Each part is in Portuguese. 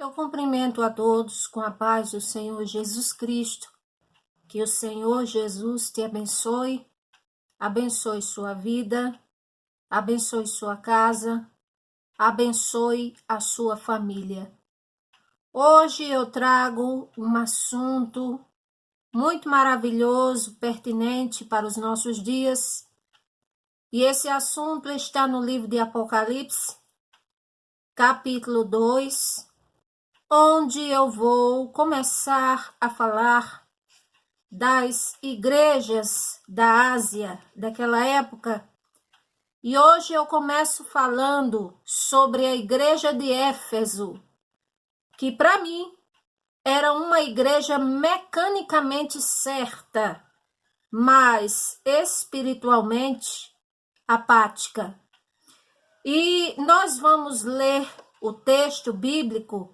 Eu cumprimento a todos com a paz do Senhor Jesus Cristo. Que o Senhor Jesus te abençoe, abençoe sua vida, abençoe sua casa, abençoe a sua família. Hoje eu trago um assunto muito maravilhoso, pertinente para os nossos dias. E esse assunto está no livro de Apocalipse, capítulo 2, onde eu vou começar a falar das igrejas da Ásia daquela época. E hoje eu começo falando sobre a igreja de Éfeso, que para mim era uma igreja mecanicamente certa, mas espiritualmente apática. E nós vamos ler o texto bíblico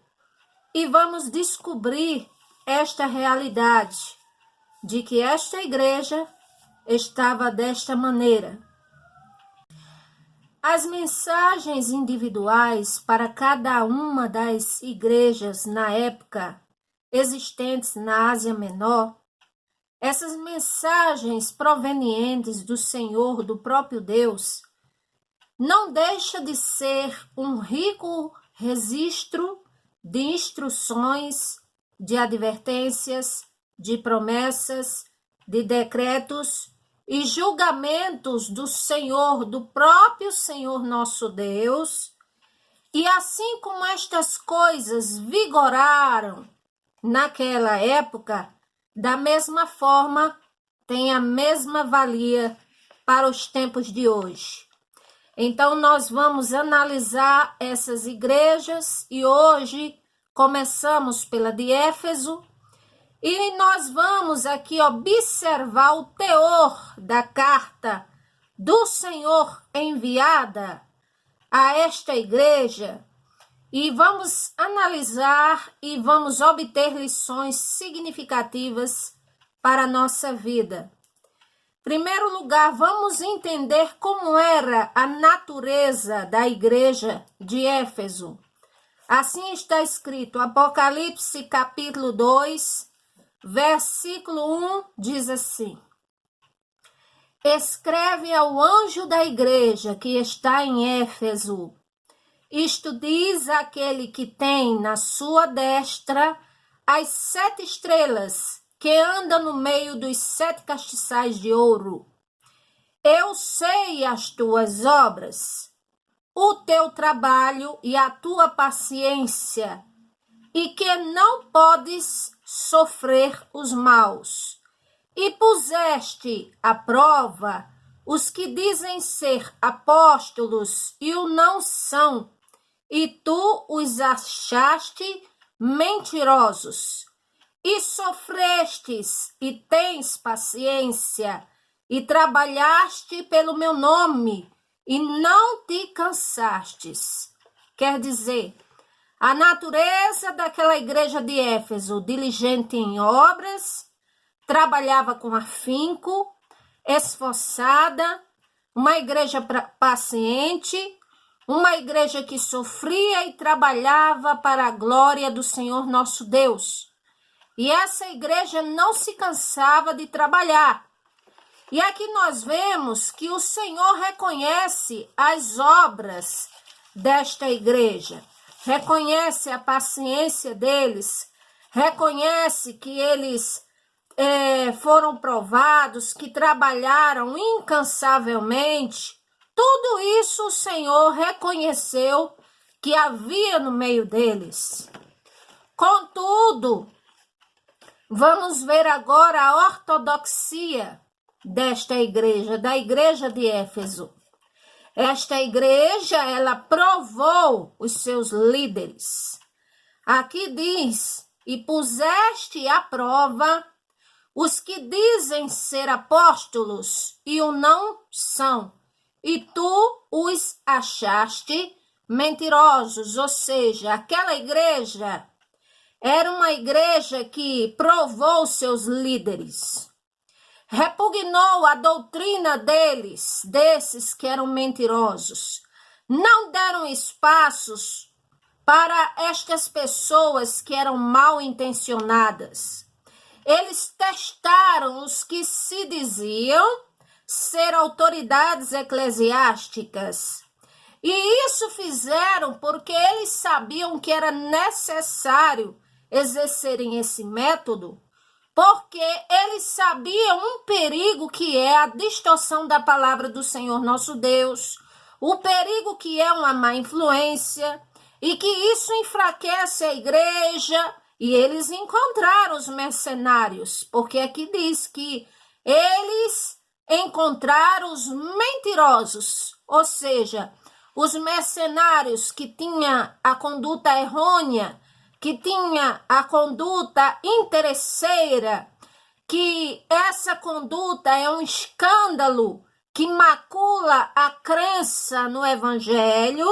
e vamos descobrir esta realidade de que esta igreja estava desta maneira. As mensagens individuais para cada uma das igrejas na época existentes na Ásia Menor, essas mensagens provenientes do Senhor, do próprio Deus, não deixa de ser um rico registro de instruções, de advertências, de promessas, de decretos e julgamentos do Senhor, do próprio Senhor nosso Deus. E assim como estas coisas vigoraram naquela época, da mesma forma, tem a mesma valia para os tempos de hoje. Então, nós vamos analisar essas igrejas e hoje começamos pela de Éfeso e nós vamos aqui observar o teor da carta do Senhor enviada a esta igreja e vamos analisar e vamos obter lições significativas para a nossa vida. Em primeiro lugar, vamos entender como era a natureza da igreja de Éfeso. Assim está escrito, Apocalipse capítulo 2, versículo 1, diz assim: Escreve ao anjo da igreja que está em Éfeso. Isto diz aquele que tem na sua destra as 7 estrelas, que anda no meio dos 7 castiçais de ouro. Eu sei as tuas obras, o teu trabalho e a tua paciência, e que não podes sofrer os maus. E puseste à prova os que dizem ser apóstolos e o não são, e tu os achaste mentirosos. E sofrestes e tens paciência, e trabalhaste pelo meu nome, e não te cansastes. Quer dizer, a natureza daquela igreja de Éfeso, diligente em obras, trabalhava com afinco, esforçada, uma igreja paciente, uma igreja que sofria e trabalhava para a glória do Senhor nosso Deus. E essa igreja não se cansava de trabalhar. E aqui nós vemos que o Senhor reconhece as obras desta igreja, reconhece a paciência deles, reconhece que eles foram provados, que trabalharam incansavelmente. Tudo isso o Senhor reconheceu que havia no meio deles. Contudo, vamos ver agora a ortodoxia desta igreja, da igreja de Éfeso. Esta igreja, ela provou os seus líderes. Aqui diz, e puseste à prova os que dizem ser apóstolos e o não são, e tu os achaste mentirosos. Ou seja, aquela igreja era uma igreja que provou seus líderes, repugnou a doutrina desses que eram mentirosos, não deram espaços para estas pessoas que eram mal intencionadas. Eles testaram os que se diziam ser autoridades eclesiásticas. E isso fizeram porque eles sabiam que era necessário exercerem esse método, porque eles sabiam um perigo que é a distorção da palavra do Senhor nosso Deus, o perigo que é uma má influência, e que isso enfraquece a igreja. E eles encontraram os mercenários, porque aqui diz que eles encontraram os mentirosos, ou seja, os mercenários que tinham a conduta errônea, que tinha a conduta interesseira, que essa conduta é um escândalo que macula a crença no evangelho,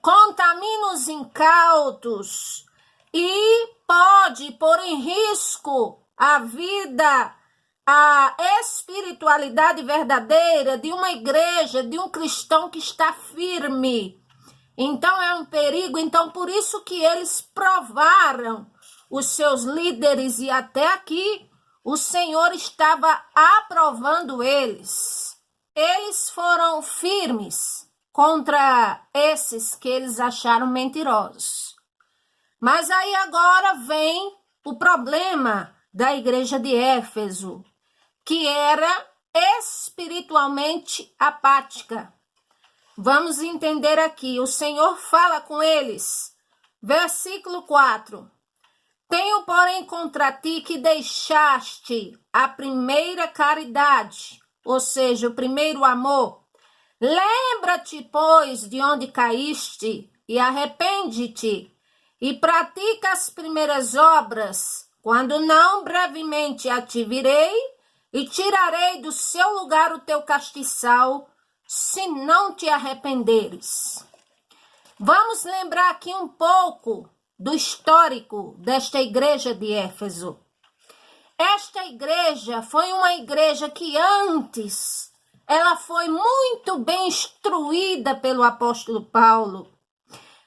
contamina os incautos e pode pôr em risco a vida, a espiritualidade verdadeira de uma igreja, de um cristão que está firme. Então é um perigo. Então por isso que eles provaram os seus líderes e até aqui o Senhor estava aprovando eles. Eles foram firmes contra esses que eles acharam mentirosos. Mas aí agora vem o problema da igreja de Éfeso, que era espiritualmente apática. Vamos entender aqui, o Senhor fala com eles. Versículo 4. Tenho, porém, contra ti que deixaste a primeira caridade, ou seja, o primeiro amor. Lembra-te, pois, de onde caíste e arrepende-te e pratica as primeiras obras, quando não brevemente a te virei e tirarei do seu lugar o teu castiçal, se não te arrependeres. Vamos lembrar aqui um pouco do histórico desta igreja de Éfeso. Esta igreja foi uma igreja que antes ela foi muito bem instruída pelo apóstolo Paulo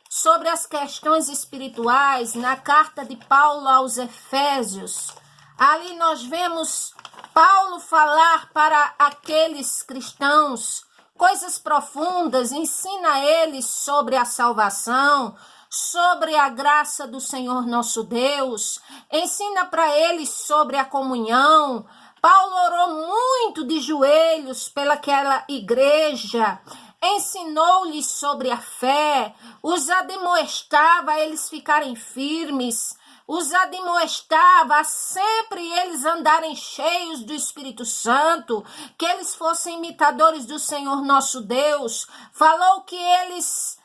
sobre as questões espirituais. Na carta de Paulo aos Efésios, ali nós vemos Paulo falar para aqueles cristãos coisas profundas, ensina a eles sobre a salvação, sobre a graça do Senhor nosso Deus, ensina para eles sobre a comunhão. Paulo orou muito de joelhos pelaquela igreja, ensinou-lhes sobre a fé, os admoestava a eles ficarem firmes, os admoestava a sempre eles andarem cheios do Espírito Santo, que eles fossem imitadores do Senhor nosso Deus. Falou que eles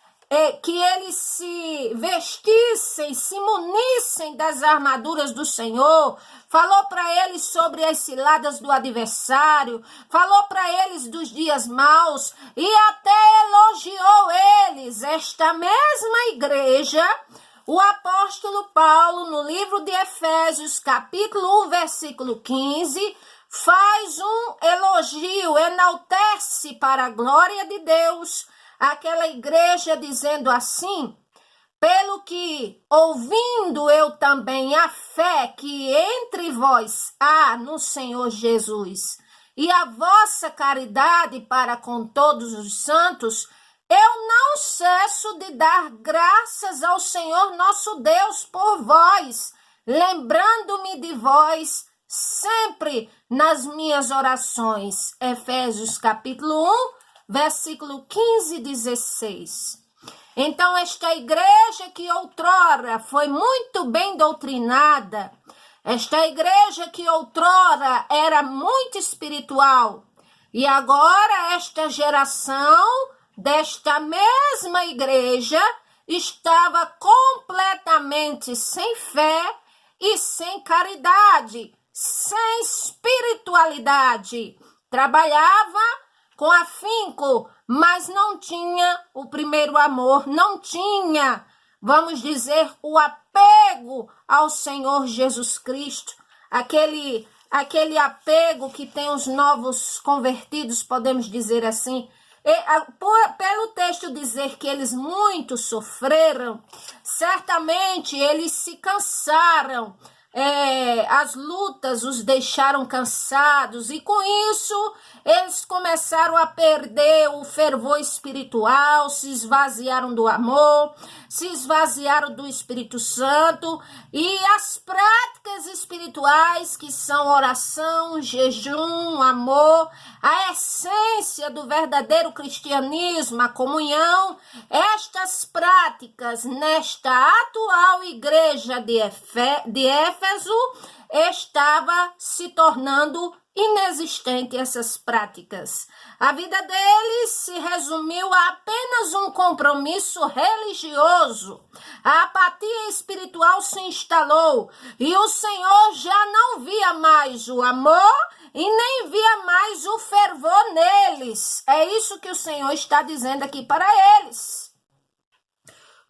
se vestissem, se munissem das armaduras do Senhor. Falou para eles sobre as ciladas do adversário, falou para eles dos dias maus e até elogiou eles. Esta mesma igreja, o apóstolo Paulo, no livro de Efésios, capítulo 1, versículo 15, faz um elogio, enaltece para a glória de Deus aquela igreja, dizendo assim: pelo que, ouvindo eu também a fé que entre vós há no Senhor Jesus, e a vossa caridade para com todos os santos, eu não cesso de dar graças ao Senhor nosso Deus por vós, lembrando-me de vós sempre nas minhas orações. Efésios capítulo 1, versículo 15 e 16. Então, esta igreja que outrora foi muito bem doutrinada, esta igreja que outrora era muito espiritual, e agora esta geração desta mesma igreja estava completamente sem fé e sem caridade, sem espiritualidade. Trabalhava com afinco, mas não tinha o primeiro amor, não tinha, vamos dizer, o apego ao Senhor Jesus Cristo, aquele apego que tem os novos convertidos, podemos dizer assim. Pelo texto dizer que eles muito sofreram, certamente eles se cansaram. As lutas os deixaram cansados e com isso eles começaram a perder o fervor espiritual, se esvaziaram do amor, se esvaziaram do Espírito Santo e as práticas espirituais que são oração, jejum, amor, a essência do verdadeiro cristianismo, a comunhão, estas práticas nesta atual igreja de Éfeso estava se tornando inexistente essas práticas. A vida deles se resumiu a apenas um compromisso religioso. A apatia espiritual se instalou e o Senhor já não via mais o amor e nem via mais o fervor neles. É isso que o Senhor está dizendo aqui para eles.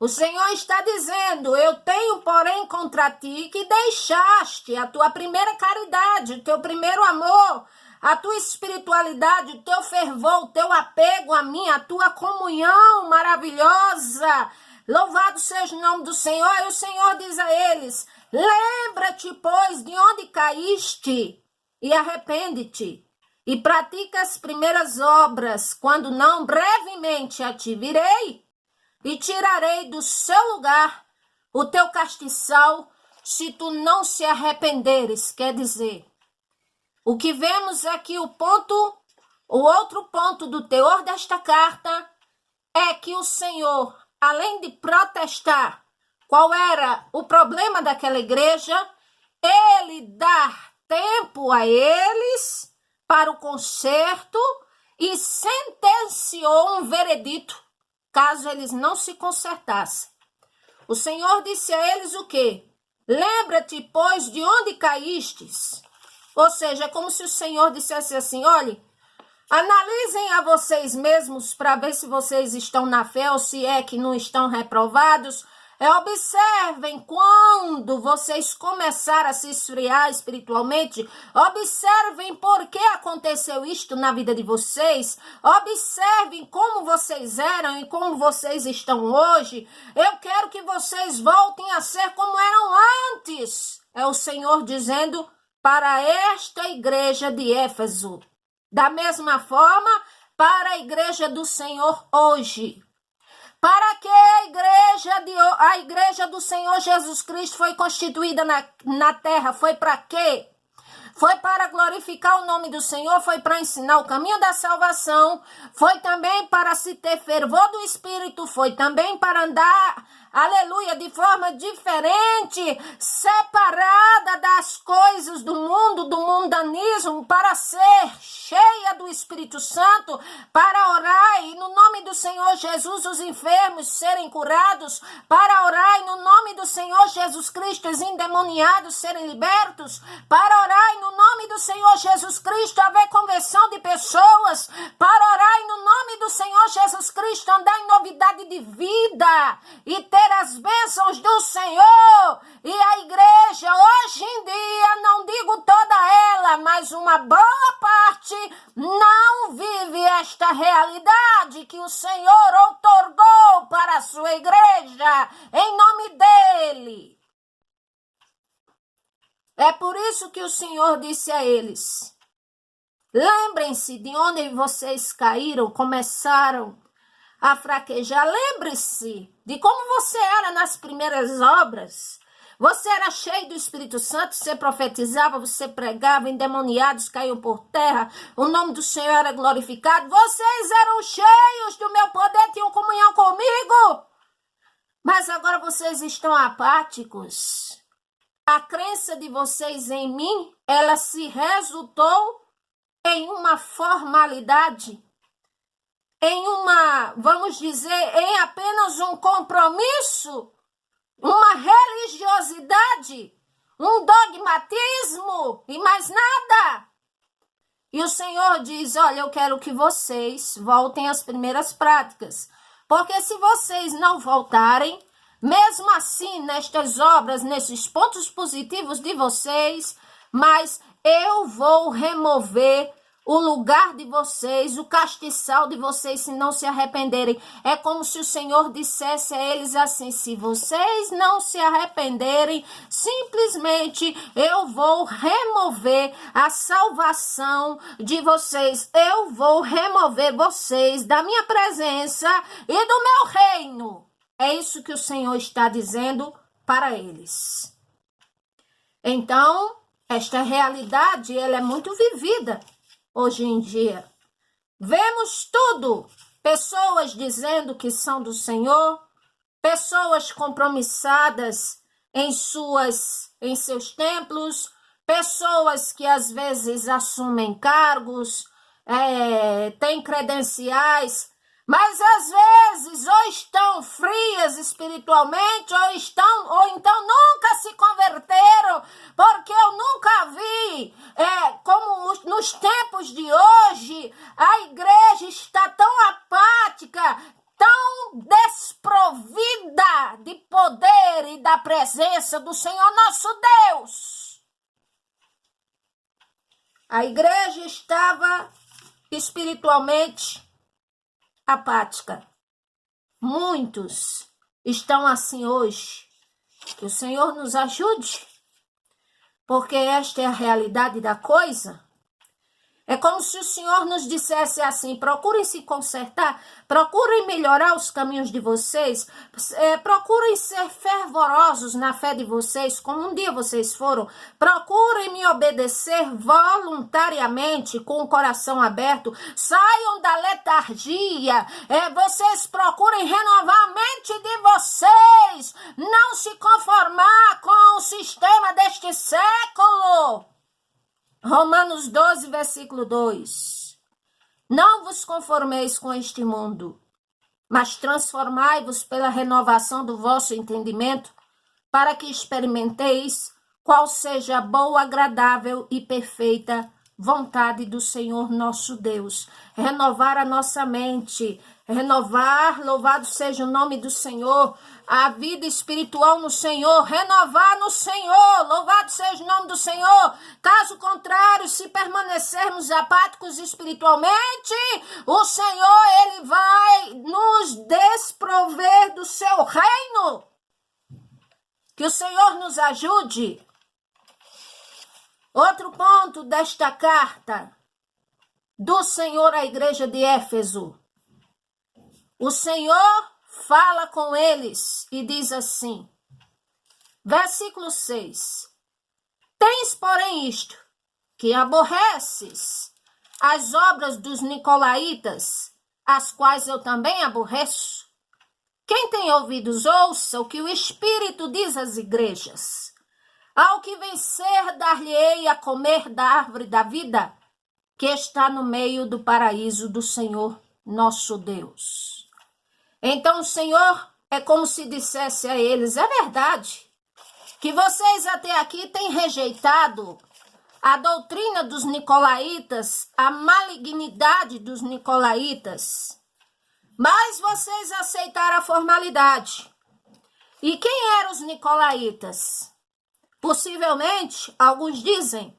O Senhor está dizendo, eu tenho, porém, contra ti que deixaste a tua primeira caridade, o teu primeiro amor, a tua espiritualidade, o teu fervor, o teu apego a mim, a tua comunhão maravilhosa. Louvado seja o nome do Senhor. E o Senhor diz a eles, lembra-te, pois, de onde caíste e arrepende-te. E pratica as primeiras obras, quando não brevemente a te virei, e tirarei do seu lugar o teu castiçal, se tu não se arrependeres. Quer dizer, o que vemos aqui, o outro ponto do teor desta carta, é que o Senhor, além de protestar qual era o problema daquela igreja, ele dá tempo a eles para o conserto e sentenciou um veredito caso eles não se consertassem. O Senhor disse a eles o quê? Lembra-te, pois, de onde caístes. Ou seja, é como se o Senhor dissesse assim, olhe, analisem a vocês mesmos para ver se vocês estão na fé ou se é que não estão reprovados. Observem quando vocês começarem a se esfriar espiritualmente. Observem por que aconteceu isto na vida de vocês. Observem como vocês eram e como vocês estão hoje. Eu quero que vocês voltem a ser como eram antes. É o Senhor dizendo para esta igreja de Éfeso. Da mesma forma, para a igreja do Senhor hoje. Para que a igreja do Senhor Jesus Cristo foi constituída na terra? Foi para quê? Foi para glorificar o nome do Senhor, foi para ensinar o caminho da salvação, foi também para se ter fervor do Espírito, foi também para andar, aleluia, de forma diferente, separada das coisas do mundo, do mundanismo, para ser cheia do Espírito Santo, para orar e no nome do Senhor Jesus os enfermos serem curados, para orar e no nome do Senhor Jesus Cristo os endemoniados serem libertos, para orar e no nome do Senhor Jesus Cristo haver conversão de pessoas, para orar e no nome do Senhor Jesus Cristo andar em novidade de vida e ter as bênçãos do Senhor. E a igreja hoje em dia, não digo toda ela, mas uma boa parte não vive esta realidade que o Senhor outorgou para a sua igreja em nome dele. É por isso que o Senhor disse a eles, lembrem-se de onde vocês caíram, começaram a fraquejar. Lembre-se de como você era nas primeiras obras. Você era cheio do Espírito Santo, você profetizava, você pregava, endemoniados caíam por terra, o nome do Senhor era glorificado. Vocês eram cheios do meu poder, tinham comunhão comigo. Mas agora vocês estão apáticos. A crença de vocês em mim, ela se resultou em uma formalidade, em uma, vamos dizer, em apenas um compromisso, uma religiosidade, um dogmatismo e mais nada. E o Senhor diz, olha, eu quero que vocês voltem às primeiras práticas, porque se vocês não voltarem, mesmo assim, nestas obras, nesses pontos positivos de vocês, mas eu vou remover o lugar de vocês, o castiçal de vocês, se não se arrependerem. É como se o Senhor dissesse a eles assim: se vocês não se arrependerem, simplesmente eu vou remover a salvação de vocês. Eu vou remover vocês da minha presença e do meu reino. É isso que o Senhor está dizendo para eles. Então, esta realidade, ela é muito vivida hoje em dia. Vemos tudo, pessoas dizendo que são do Senhor, pessoas compromissadas em seus templos, pessoas que às vezes assumem cargos, têm credenciais, mas às vezes ou estão frias espiritualmente, ou então nunca se converteram, porque eu nunca vi, como nos tempos de hoje, a igreja está tão apática, tão desprovida de poder e da presença do Senhor nosso Deus. A igreja estava espiritualmente apática. Muitos estão assim hoje. Que o Senhor nos ajude, porque esta é a realidade da coisa. É como se o Senhor nos dissesse assim: procurem se consertar, procurem melhorar os caminhos de vocês, procurem ser fervorosos na fé de vocês, como um dia vocês foram, procurem me obedecer voluntariamente, com o coração aberto, saiam da letargia, vocês procurem renovar a mente de vocês, não se conformar com o sistema deste século. Romanos 12, versículo 2. Não vos conformeis com este mundo, mas transformai-vos pela renovação do vosso entendimento, para que experimenteis qual seja a boa, agradável e perfeita vontade do Senhor nosso Deus. Renovar a nossa mente, renovar, louvado seja o nome do Senhor, a vida espiritual no Senhor, renovar no Senhor, louvado seja o nome do Senhor. Caso contrário, se permanecermos apáticos espiritualmente, o Senhor, ele vai nos desprover do seu reino. Que o Senhor nos ajude. Outro ponto desta carta do Senhor à igreja de Éfeso. O Senhor fala com eles e diz assim, versículo 6. Tens, porém, isto, que aborreces as obras dos nicolaítas, as quais eu também aborreço. Quem tem ouvidos, ouça o que o Espírito diz às igrejas. Ao que vencer, dar-lhe-ei a comer da árvore da vida, que está no meio do paraíso do Senhor nosso Deus. Então o Senhor é como se dissesse a eles, é verdade, que vocês até aqui têm rejeitado a doutrina dos nicolaítas, a malignidade dos nicolaítas, mas vocês aceitaram a formalidade. E quem eram os nicolaítas? Possivelmente, alguns dizem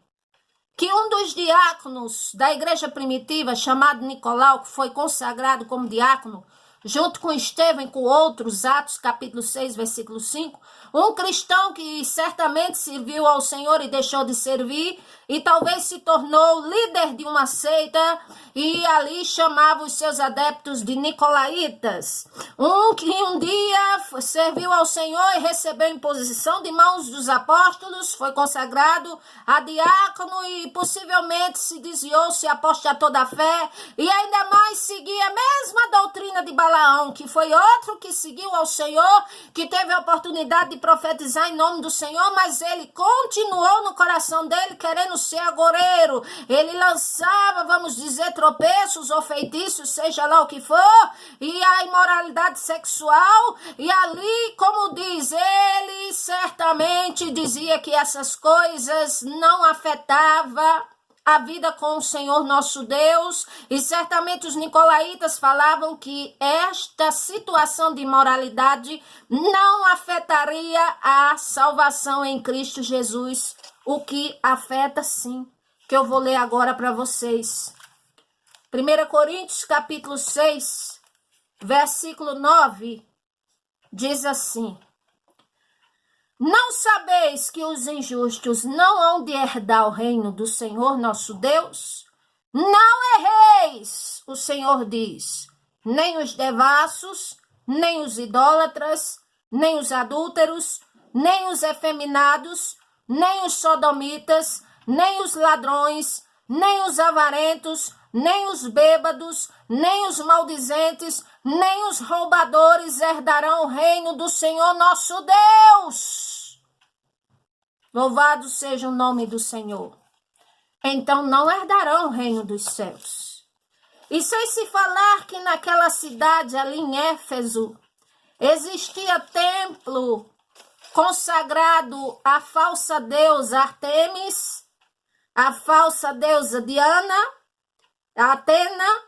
que um dos diáconos da igreja primitiva, chamado Nicolau, que foi consagrado como diácono, junto com Estevão e com outros, Atos capítulo 6, versículo 5, um cristão que certamente serviu ao Senhor e deixou de servir, e talvez se tornou líder de uma seita, e ali chamava os seus adeptos de nicolaítas. Um que um dia serviu ao Senhor e recebeu imposição de mãos dos apóstolos, foi consagrado a diácono e possivelmente se desviou, se apostatou da fé, e ainda mais seguia a mesma doutrina de Balaão, que foi outro que seguiu ao Senhor, que teve a oportunidade de profetizar em nome do Senhor, mas ele continuou no coração dele querendo ser agoreiro. Ele lançava, vamos dizer, tropeços ou feitiços, seja lá o que for, e a imoralidade sexual, e ali, como diz, ele certamente dizia que essas coisas não afetavam a vida com o Senhor nosso Deus, e certamente os nicolaítas falavam que esta situação de imoralidade não afetaria a salvação em Cristo Jesus, o que afeta sim, que eu vou ler agora para vocês. 1 Coríntios capítulo 6, versículo 9, diz assim: não sabeis que os injustos não hão de herdar o reino do Senhor nosso Deus? Não erreis, o Senhor diz, nem os devassos, nem os idólatras, nem os adúlteros, nem os efeminados, nem os sodomitas, nem os ladrões, nem os avarentos, nem os bêbados, nem os maldizentes, nem os roubadores herdarão o reino do Senhor nosso Deus. Louvado seja o nome do Senhor. Então não herdarão o reino dos céus. E sem se falar que naquela cidade ali em Éfeso existia templo consagrado à falsa deusa Artemis, à falsa deusa Diana, a Atena,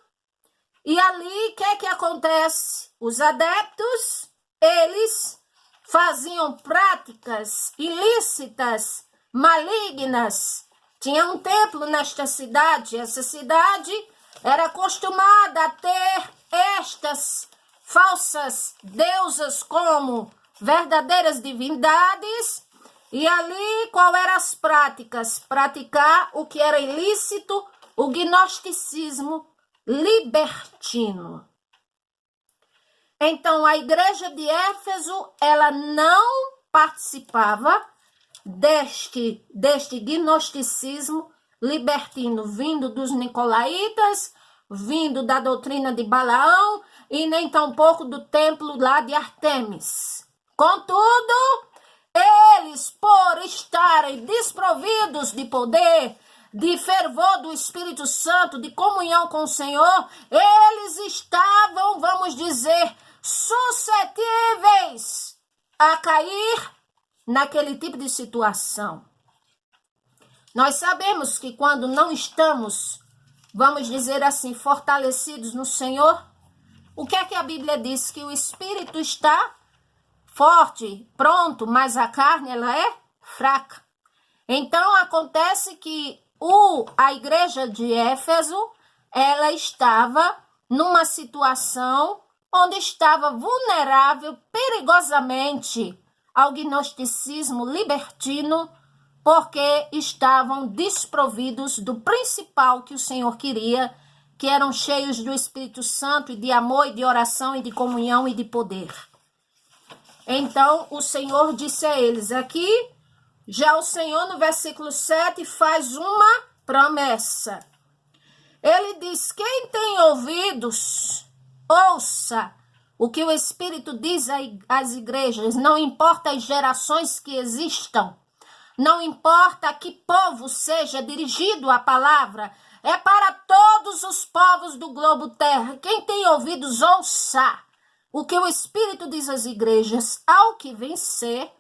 e ali o que é que acontece? Os adeptos, eles faziam práticas ilícitas, malignas. Tinha um templo nesta cidade, essa cidade era acostumada a ter estas falsas deusas como verdadeiras divindades, e ali qual eram as práticas? Praticar o que era ilícito, o gnosticismo libertino. Então, a igreja de Éfeso, ela não participava deste gnosticismo libertino, vindo dos nicolaítas, vindo da doutrina de Balaão, e nem tampouco do templo lá de Artemis. Contudo, eles, por estarem desprovidos de poder, de fervor do Espírito Santo, de comunhão com o Senhor, eles estavam, vamos dizer, suscetíveis a cair naquele tipo de situação. Nós sabemos que quando não estamos, vamos dizer assim, fortalecidos no Senhor, o que é que a Bíblia diz? Que o Espírito está forte, pronto, mas a carne ela é fraca. Então acontece que a igreja de Éfeso, ela estava numa situação onde estava vulnerável perigosamente ao gnosticismo libertino, porque estavam desprovidos do principal que o Senhor queria, que eram cheios do Espírito Santo e de amor e de oração e de comunhão e de poder. Então o Senhor disse a eles aqui, já o Senhor no versículo 7 faz uma promessa. Ele diz, quem tem ouvidos, ouça o que o Espírito diz às igrejas, não importa as gerações que existam, não importa a que povo seja dirigido a palavra, é para todos os povos do globo terra. Quem tem ouvidos, ouça o que o Espírito diz às igrejas. Ao que vencer,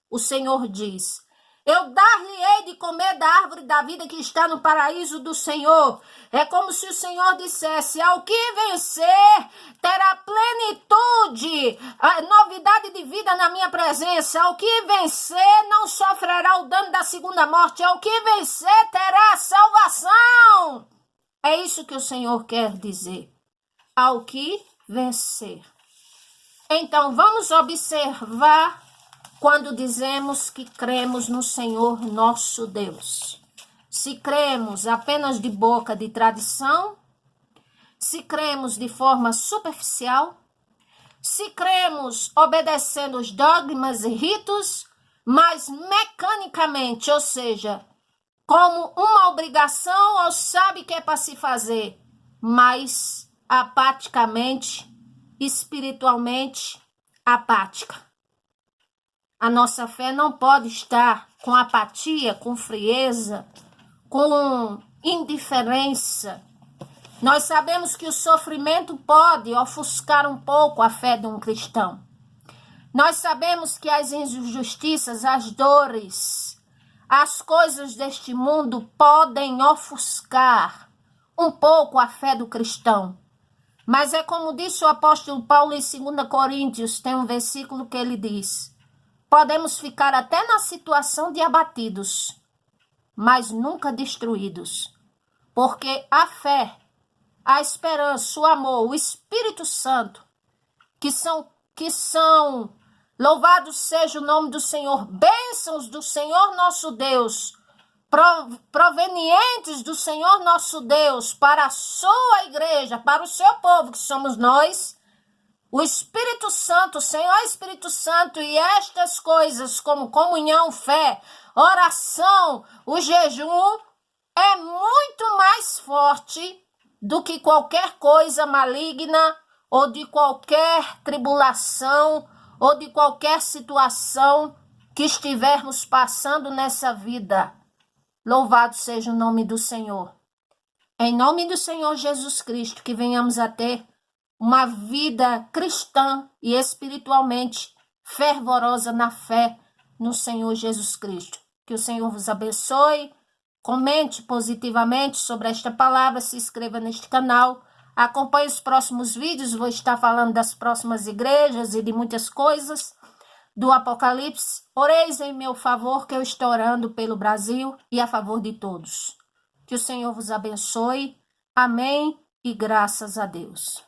o Senhor diz, eu dar-lhe-ei de comer da árvore da vida que está no paraíso do Senhor. É como se o Senhor dissesse, ao que vencer, terá plenitude, novidade de vida na minha presença. Ao que vencer, não sofrerá o dano da segunda morte. Ao que vencer, terá salvação. É isso que o Senhor quer dizer. Ao que vencer. Então, vamos observar quando dizemos que cremos no Senhor nosso Deus. Se cremos apenas de boca de tradição, se cremos de forma superficial, se cremos obedecendo os dogmas e ritos, mas mecanicamente, ou seja, como uma obrigação ou sabe que é para se fazer, mas apaticamente, espiritualmente apática. A nossa fé não pode estar com apatia, com frieza, com indiferença. Nós sabemos que o sofrimento pode ofuscar um pouco a fé de um cristão. Nós sabemos que as injustiças, as dores, as coisas deste mundo podem ofuscar um pouco a fé do cristão. Mas é como disse o apóstolo Paulo em 2 Coríntios, tem um versículo que ele diz, podemos ficar até na situação de abatidos, mas nunca destruídos, porque a fé a esperança, o amor, o Espírito Santo, que são, louvado seja o nome do Senhor, bênçãos do Senhor nosso Deus, provenientes do Senhor nosso Deus para a sua igreja, para o seu povo, que somos nós, o Espírito Santo, o Senhor Espírito Santo, e estas coisas como comunhão, fé, oração, o jejum, é muito mais forte do que qualquer coisa maligna ou de qualquer tribulação ou de qualquer situação que estivermos passando nessa vida. Louvado seja o nome do Senhor. Em nome do Senhor Jesus Cristo, que venhamos a ter uma vida cristã e espiritualmente fervorosa na fé no Senhor Jesus Cristo. Que o Senhor vos abençoe. Comente positivamente sobre esta palavra, se inscreva neste canal, acompanhe os próximos vídeos, vou estar falando das próximas igrejas e de muitas coisas do Apocalipse. Oreis em meu favor, que eu estou orando pelo Brasil e a favor de todos. Que o Senhor vos abençoe. Amém e graças a Deus.